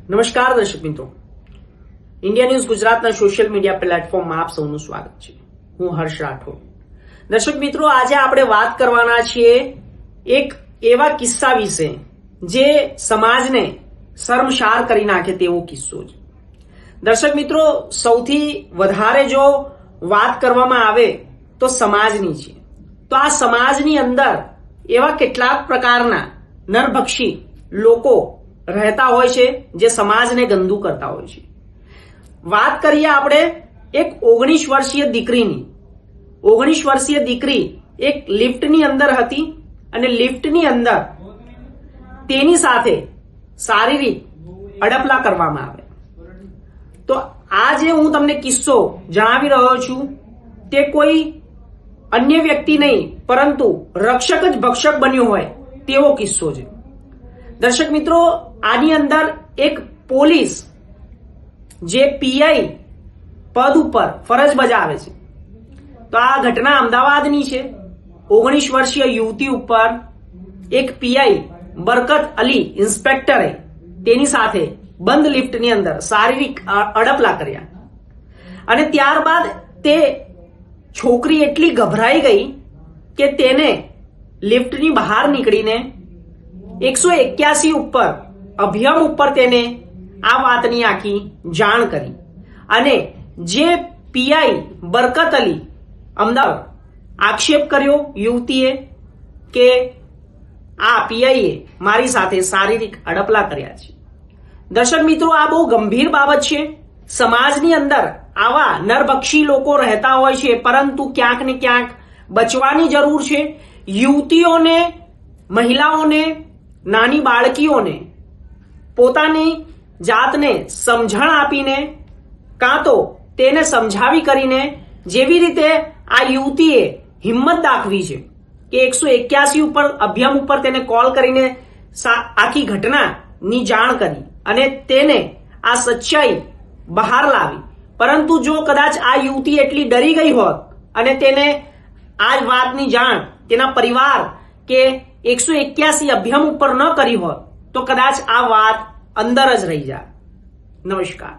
નમસ્કાર દર્શક મિત્રો, ઇન્ડિયા ન્યૂઝ ગુજરાતના સોશિયલ મીડિયા પ્લેટફોર્મમાં આપ સૌનું સ્વાગત છે. હું હર્ષ રાઠોડ. દર્શક મિત્રો, આજે આપણે વાત કરવાના છીએ એક એવા કિસ્સા વિશે જે સમાજને શર્મસાર કરી નાખે તેવો કિસ્સો છે. દર્શક મિત્રો, સૌથી વધારે જો વાત કરવામાં આવે તો સમાજની છે. તો આ સમાજની અંદર એવા કેટલાક પ્રકારના નરભક્ષી લોકો રહેતા હોય છે જે સમાજને ગંદુ કરતા હોય છે. વાત કરીએ આપણે એક 19 વર્ષીય દીકરીની. 19 વર્ષીય દીકરી એક લિફ્ટની અંદર હતી અને લિફ્ટની અંદર તેની સાથે શારીરિક અડપલા કરવામાં આવે. તો આ જે હું તમને કિસ્સો જણાવી રહ્યો છું તે કોઈ અન્ય વ્યક્તિ નહીં પરંતુ રક્ષક જ ભક્ષક બન્યો હોય તેવો કિસ્સો છે. દર્શક મિત્રો, આની અંદર એક પોલીસ જે પીઆઈ પદ ઉપર ફરજ બજાવે છે. તો આ ઘટના અમદાવાદની છે. 19 વર્ષીય યુવતી ઉપર એક પીઆઈ બરકત અલી ઇન્સ્પેક્ટરે તેની સાથે બંધ લિફ્ટની અંદર શારીરિક અડપલા કર્યા અને ત્યારબાદ તે છોકરી એટલી ગભરાઈ ગઈ કે તેને લિફ્ટની બહાર નીકળીને 181 ઉપર અભિયમ ઉપર તેને આ વાતની આખી જાણ કરી અને જે પીઆઈ બરકત અલી અમદાવાદ આક્ષેપ કર્યો યુવતીએ કે આ પીઆઈએ મારી સાથે શારીરિક અડપલા કર્યા છે. દર્શક મિત્રો, આ બહુ ગંભીર બાબત છે. સમાજની અંદર આવા નરભક્ષી લોકો રહેતા હોય છે, પરંતુ ક્યાંક ને ક્યાંક બચવાની જરૂર છે. યુવતીઓને, મહિલાઓને, નાની બાળકીઓને પોતાની જાતને સમજણ આપીને કાં તો તેને સમજાવી કરીને, જેવી રીતે આ યુવતીએ હિંમત દાખવી છે કે 181 ઉપર અભિયમ ઉપર તેને કોલ કરીને આખી ઘટનાની જાણ કરી અને તેને આ સચ્ચાઈ બહાર લાવી. પરંતુ જો કદાચ આ યુવતી એટલી ડરી ગઈ હોત અને તેને આ જ વાતની જાણ તેના પરિવાર કે 181 અભિયમ ઉપર ન કરી હોત તો કદાચ આ વાત અંદર જ રહી જાય. નમસ્કાર.